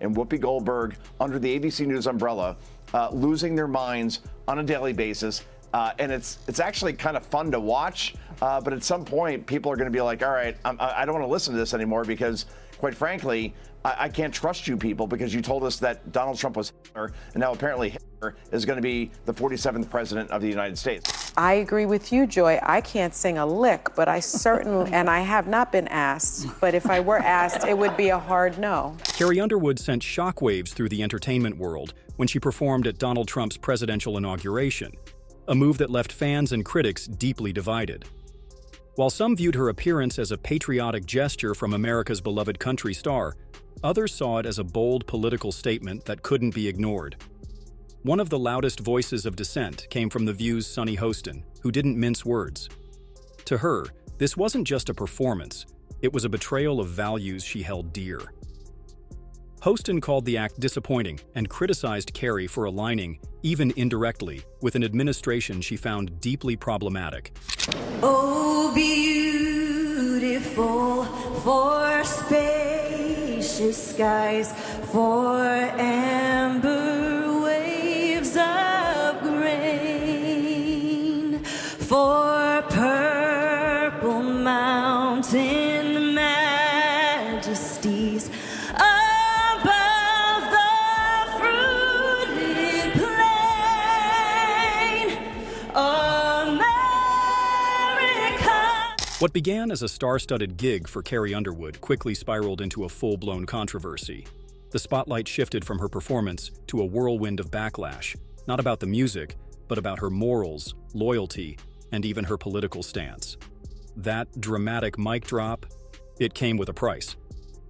and Whoopi Goldberg under the ABC News umbrella, losing their minds on a daily basis. And it's actually kind of fun to watch. But at some point, people are going to be like, all right, I don't want to listen to this anymore because, quite frankly, I can't trust you people because you told us that Donald Trump was Hitler, and now apparently Hitler is going to be the 47th president of the United States. I agree with you, Joy. I can't sing a lick, but I certainly, and I have not been asked, but if I were asked, it would be a hard no. Carrie Underwood sent shockwaves through the entertainment world when she performed at Donald Trump's presidential inauguration, a move that left fans and critics deeply divided. While some viewed her appearance as a patriotic gesture from America's beloved country star, others saw it as a bold political statement that couldn't be ignored. One of the loudest voices of dissent came from The View's Sunny Hostin, who didn't mince words. To her, this wasn't just a performance, it was a betrayal of values she held dear. Hostin called the act disappointing and criticized Carrie for aligning, even indirectly, with an administration she found deeply problematic. Oh, beautiful for spacious skies, for amber waves of grain, for purple mountain majesties above the fruited plain. What began as a star-studded gig for Carrie Underwood quickly spiraled into a full-blown controversy. The spotlight shifted from her performance to a whirlwind of backlash, not about the music, but about her morals, loyalty, and even her political stance. That dramatic mic drop, it came with a price.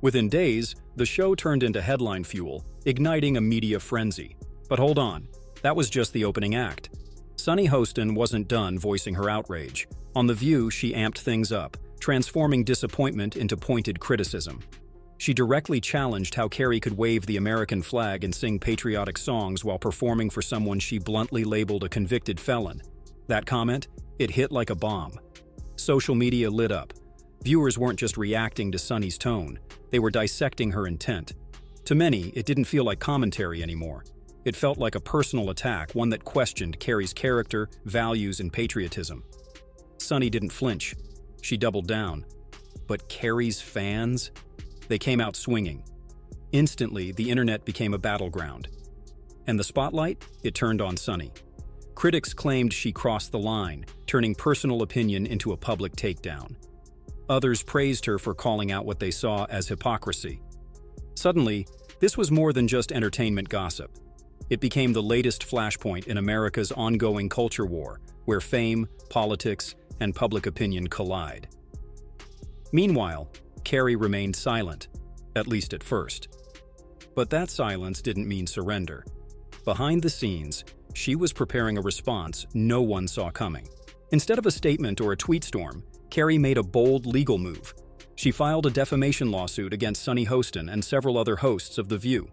Within days, the show turned into headline fuel, igniting a media frenzy. But hold on, that was just the opening act. Sunny Hostin wasn't done voicing her outrage. On The View, she amped things up, transforming disappointment into pointed criticism. She directly challenged how Carrie could wave the American flag and sing patriotic songs while performing for someone she bluntly labeled a convicted felon. That comment, it hit like a bomb. Social media lit up. Viewers weren't just reacting to Sunny's tone, they were dissecting her intent. To many, it didn't feel like commentary anymore. It felt like a personal attack, one that questioned Carrie's character, values, and patriotism. Sunny didn't flinch. She doubled down. But Carrie's fans? They came out swinging. Instantly, the internet became a battleground. And the spotlight? It turned on Sunny. Critics claimed she crossed the line, turning personal opinion into a public takedown. Others praised her for calling out what they saw as hypocrisy. Suddenly, this was more than just entertainment gossip. It became the latest flashpoint in America's ongoing culture war, where fame, politics, and public opinion collide. Meanwhile, Carrie remained silent, at least at first. But that silence didn't mean surrender. Behind the scenes, she was preparing a response no one saw coming. Instead of a statement or a tweet storm, Carrie made a bold legal move. She filed a defamation lawsuit against Sunny Hostin and several other hosts of The View.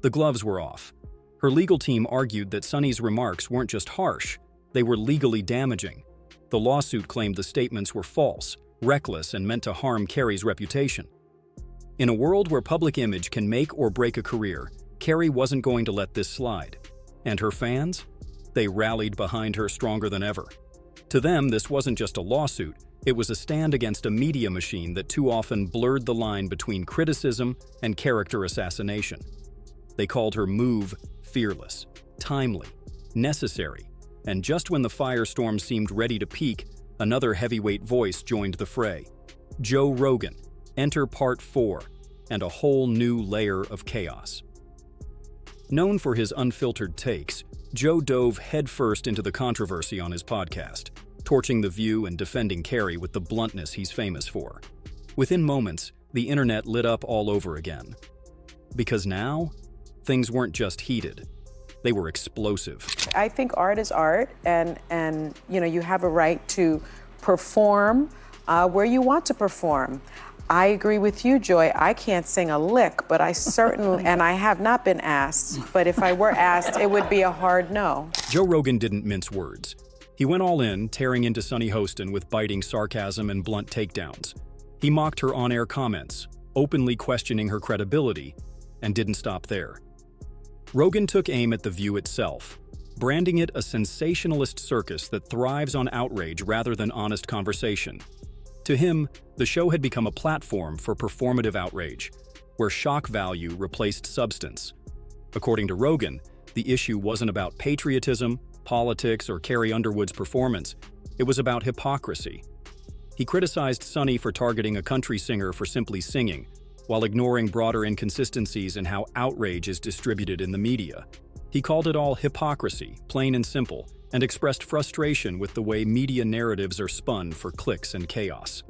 The gloves were off. Her legal team argued that Sunny's remarks weren't just harsh, they were legally damaging. The lawsuit claimed the statements were false, reckless, and meant to harm Carrie's reputation. In a world where public image can make or break a career, Carrie wasn't going to let this slide. And her fans? They rallied behind her stronger than ever. To them, this wasn't just a lawsuit, it was a stand against a media machine that too often blurred the line between criticism and character assassination. They called her move fearless, timely, necessary, and just when the firestorm seemed ready to peak, another heavyweight voice joined the fray. Joe Rogan, enter Part 4, and a whole new layer of chaos. Known for his unfiltered takes, Joe dove headfirst into the controversy on his podcast, torching The View and defending Carrie with the bluntness he's famous for. Within moments, the internet lit up all over again. Because now, things weren't just heated, they were explosive. I think art is art, and you have a right to perform where you want to perform. I agree with you, Joy. I can't sing a lick, but I certainly, and I have not been asked, but if I were asked, it would be a hard no. Joe Rogan didn't mince words. He went all in, tearing into Sunny Hostin with biting sarcasm and blunt takedowns. He mocked her on-air comments, openly questioning her credibility, and didn't stop there. Rogan took aim at The View itself, branding it a sensationalist circus that thrives on outrage rather than honest conversation. To him, the show had become a platform for performative outrage, where shock value replaced substance. According to Rogan, the issue wasn't about patriotism, politics, or Carrie Underwood's performance. It was about hypocrisy. He criticized Sonny for targeting a country singer for simply singing, while ignoring broader inconsistencies in how outrage is distributed in the media. He called it all hypocrisy, plain and simple, and expressed frustration with the way media narratives are spun for clicks and chaos.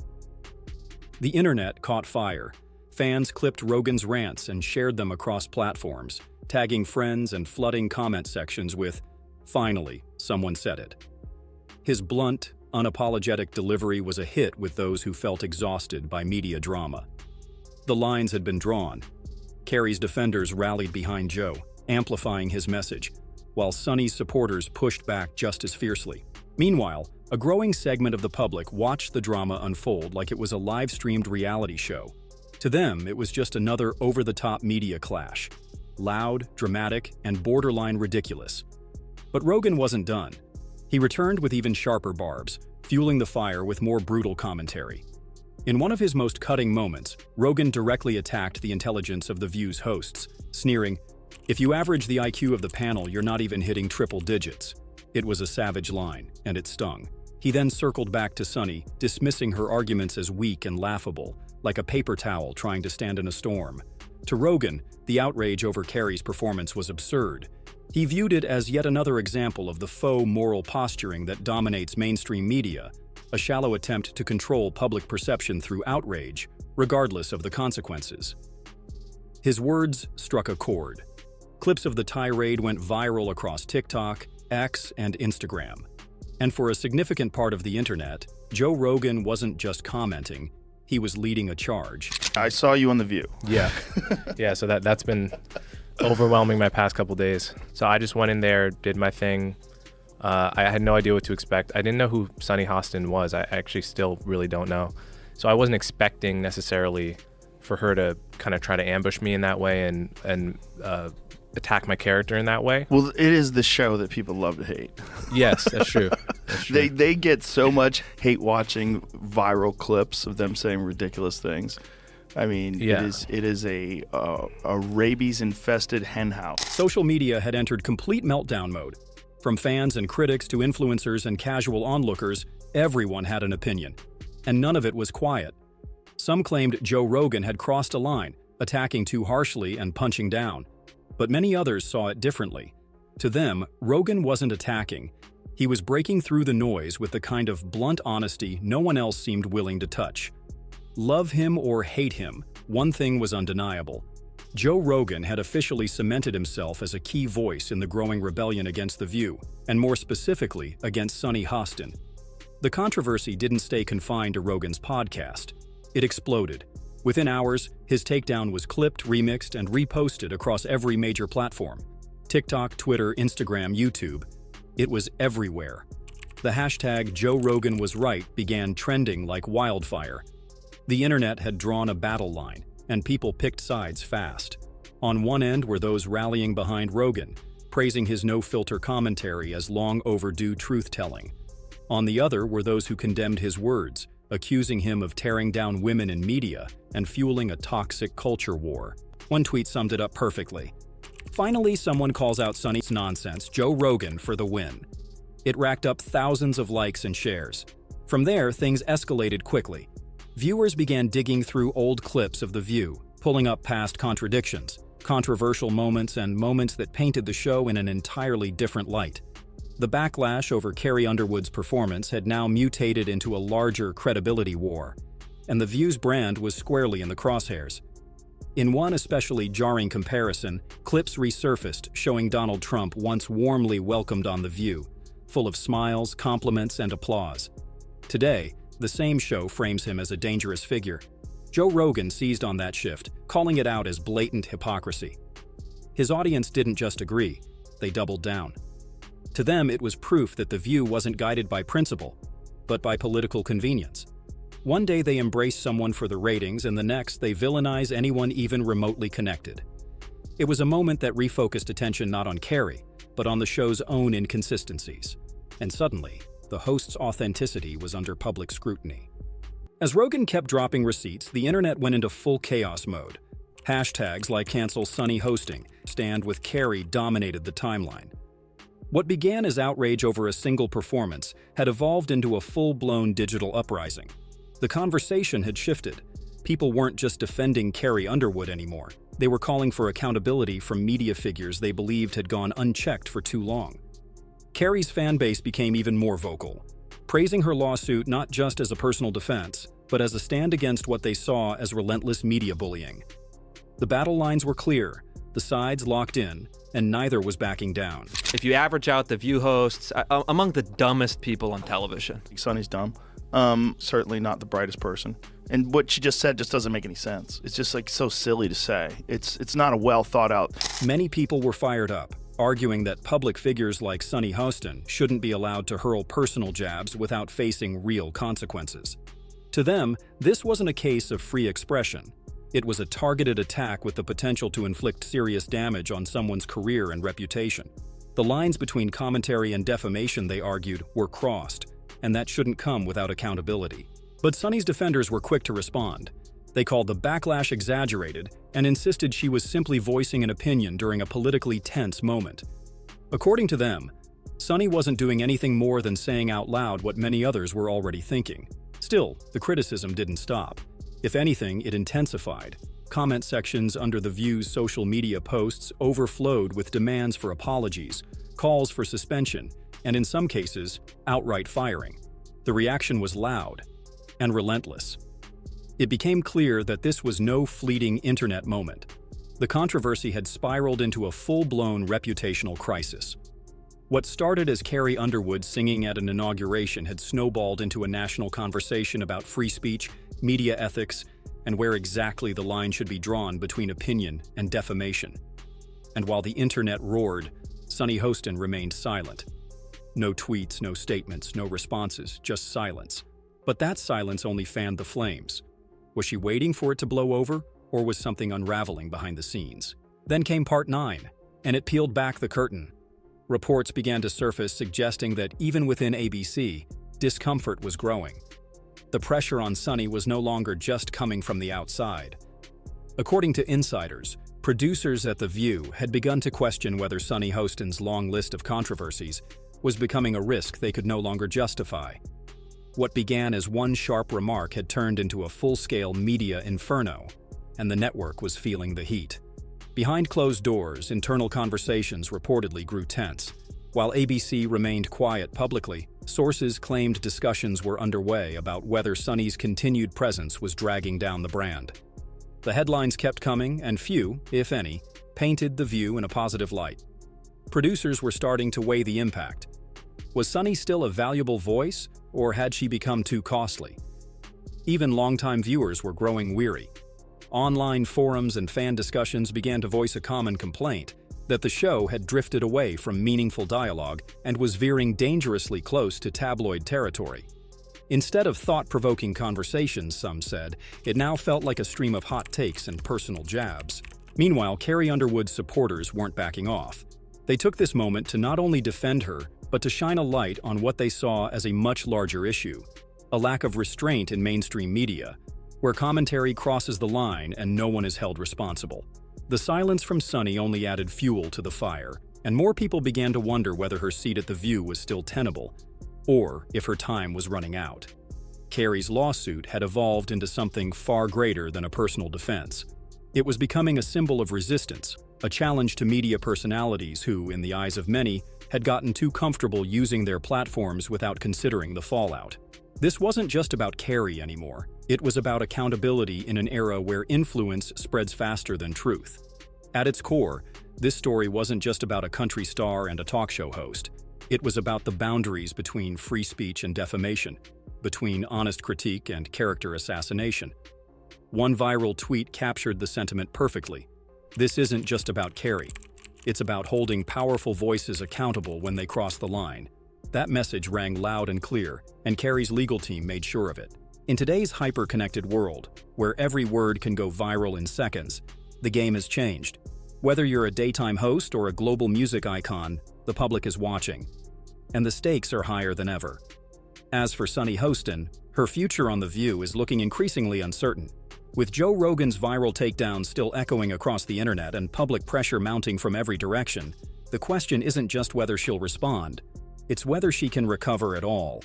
The internet caught fire. Fans clipped Rogan's rants and shared them across platforms, tagging friends and flooding comment sections with, "Finally, someone said it." His blunt, unapologetic delivery was a hit with those who felt exhausted by media drama. The lines had been drawn. Carrie's defenders rallied behind Joe, amplifying his message, while Sonny's supporters pushed back just as fiercely. Meanwhile, a growing segment of the public watched the drama unfold like it was a live-streamed reality show. To them, it was just another over-the-top media clash. Loud, dramatic, and borderline ridiculous. But Rogan wasn't done. He returned with even sharper barbs, fueling the fire with more brutal commentary. In one of his most cutting moments, Rogan directly attacked the intelligence of The View's hosts, sneering, "If you average the IQ of the panel, you're not even hitting triple digits." It was a savage line, and it stung. He then circled back to Sonny, dismissing her arguments as weak and laughable, like a paper towel trying to stand in a storm. To Rogan, the outrage over Carrie's performance was absurd. He viewed it as yet another example of the faux moral posturing that dominates mainstream media, a shallow attempt to control public perception through outrage, regardless of the consequences. His words struck a chord. Clips of the tirade went viral across TikTok, X, and Instagram. And for a significant part of the internet, Joe Rogan wasn't just commenting, he was leading a charge. I saw you on The View. Yeah. Yeah, so that's been overwhelming my past couple days. So I just went in there, did my thing. I had no idea what to expect. I didn't know who Sunny Hostin was. I actually still really don't know. So I wasn't expecting necessarily for her to kind of try to ambush me in that way and attack my character in that way. Well, it is the show that people love to hate. Yes, that's true. That's true. They get so much hate watching viral clips of them saying ridiculous things. I mean, Yeah. it is a rabies-infested henhouse. Social media had entered complete meltdown mode. From fans and critics to influencers and casual onlookers, everyone had an opinion. And none of it was quiet. Some claimed Joe Rogan had crossed a line, attacking too harshly and punching down. But many others saw it differently. To them, Rogan wasn't attacking. He was breaking through the noise with the kind of blunt honesty no one else seemed willing to touch. Love him or hate him, one thing was undeniable. Joe Rogan had officially cemented himself as a key voice in the growing rebellion against The View, and more specifically, against Sunny Hostin. The controversy didn't stay confined to Rogan's podcast. It exploded. Within hours, his takedown was clipped, remixed, and reposted across every major platform. TikTok, Twitter, Instagram, YouTube. It was everywhere. The hashtag Joe Rogan was right began trending like wildfire. The internet had drawn a battle line, and people picked sides fast. On one end were those rallying behind Rogan, praising his no-filter commentary as long overdue truth-telling. On the other were those who condemned his words, accusing him of tearing down women in media and fueling a toxic culture war. One tweet summed it up perfectly. Finally, someone calls out Sonny's nonsense, Joe Rogan, for the win. It racked up thousands of likes and shares. From there, things escalated quickly. Viewers began digging through old clips of The View, pulling up past contradictions, controversial moments, and moments that painted the show in an entirely different light. The backlash over Carrie Underwood's performance had now mutated into a larger credibility war, and The View's brand was squarely in the crosshairs. In one especially jarring comparison, clips resurfaced showing Donald Trump once warmly welcomed on The View, full of smiles, compliments, and applause. Today, the same show frames him as a dangerous figure. Joe Rogan seized on that shift, calling it out as blatant hypocrisy. His audience didn't just agree, they doubled down. To them, it was proof that The View wasn't guided by principle, but by political convenience. One day they embrace someone for the ratings, and the next they villainize anyone even remotely connected. It was a moment that refocused attention not on Carrie, but on the show's own inconsistencies. And suddenly, the host's authenticity was under public scrutiny. As Rogan kept dropping receipts, the internet went into full chaos mode. Hashtags like cancel Sunny hosting, stand with Carrie dominated the timeline. What began as outrage over a single performance had evolved into a full-blown digital uprising. The conversation had shifted. People weren't just defending Carrie Underwood anymore. They were calling for accountability from media figures they believed had gone unchecked for too long. Carrie's fan base became even more vocal, praising her lawsuit not just as a personal defense, but as a stand against what they saw as relentless media bullying. The battle lines were clear, the sides locked in, and neither was backing down. If you average out the View hosts, among the dumbest people on television. Sonny's dumb. Certainly not the brightest person. And what she just said just doesn't make any sense. It's just like so silly to say. It's not a well thought out. Many people were fired up, arguing that public figures like Sunny Hostin shouldn't be allowed to hurl personal jabs without facing real consequences. To them, this wasn't a case of free expression. It was a targeted attack with the potential to inflict serious damage on someone's career and reputation. The lines between commentary and defamation, they argued, were crossed, and that shouldn't come without accountability. But Sunny's defenders were quick to respond. They called the backlash exaggerated and insisted she was simply voicing an opinion during a politically tense moment. According to them, Sunny wasn't doing anything more than saying out loud what many others were already thinking. Still, the criticism didn't stop. If anything, it intensified. Comment sections under The View's social media posts overflowed with demands for apologies, calls for suspension, and in some cases, outright firing. The reaction was loud and relentless. It became clear that this was no fleeting internet moment. The controversy had spiraled into a full-blown reputational crisis. What started as Carrie Underwood singing at an inauguration had snowballed into a national conversation about free speech, media ethics, and where exactly the line should be drawn between opinion and defamation. And while the internet roared, Sunny Hostin remained silent. No tweets, no statements, no responses, just silence. But that silence only fanned the flames. Was she waiting for it to blow over, or was something unraveling behind the scenes? Then came part 9, and it peeled back the curtain. Reports began to surface suggesting that even within ABC, discomfort was growing. The pressure on Sunny was no longer just coming from the outside. According to insiders, producers at The View had begun to question whether Sunny Hostin's long list of controversies was becoming a risk they could no longer justify. What began as one sharp remark had turned into a full-scale media inferno, and the network was feeling the heat. Behind closed doors, internal conversations reportedly grew tense. While ABC remained quiet publicly, sources claimed discussions were underway about whether Sunny's continued presence was dragging down the brand. The headlines kept coming, and few, if any, painted The View in a positive light. Producers were starting to weigh the impact. Was Sunny still a valuable voice, or had she become too costly? Even longtime viewers were growing weary. Online forums and fan discussions began to voice a common complaint that the show had drifted away from meaningful dialogue and was veering dangerously close to tabloid territory. Instead of thought-provoking conversations, some said, it now felt like a stream of hot takes and personal jabs. Meanwhile, Carrie Underwood's supporters weren't backing off. They took this moment to not only defend her, but to shine a light on what they saw as a much larger issue: a lack of restraint in mainstream media, where commentary crosses the line and no one is held responsible. The silence from Sunny only added fuel to the fire, and more people began to wonder whether her seat at The View was still tenable, or if her time was running out. Carrie's lawsuit had evolved into something far greater than a personal defense. It was becoming a symbol of resistance, a challenge to media personalities who, in the eyes of many, had gotten too comfortable using their platforms without considering the fallout. This wasn't just about Carrie anymore. It was about accountability in an era where influence spreads faster than truth. At its core, this story wasn't just about a country star and a talk show host. It was about the boundaries between free speech and defamation, between honest critique and character assassination. One viral tweet captured the sentiment perfectly. This isn't just about Carrie. It's about holding powerful voices accountable when they cross the line. That message rang loud and clear, and Carrie's legal team made sure of it. In today's hyper-connected world, where every word can go viral in seconds, the game has changed. Whether you're a daytime host or a global music icon, the public is watching. And the stakes are higher than ever. As for Sunny Hostin, her future on The View is looking increasingly uncertain. With Joe Rogan's viral takedown still echoing across the internet and public pressure mounting from every direction, the question isn't just whether she'll respond, it's whether she can recover at all.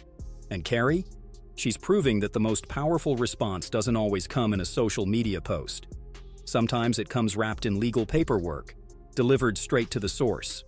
And Carrie? She's proving that the most powerful response doesn't always come in a social media post. Sometimes it comes wrapped in legal paperwork, delivered straight to the source.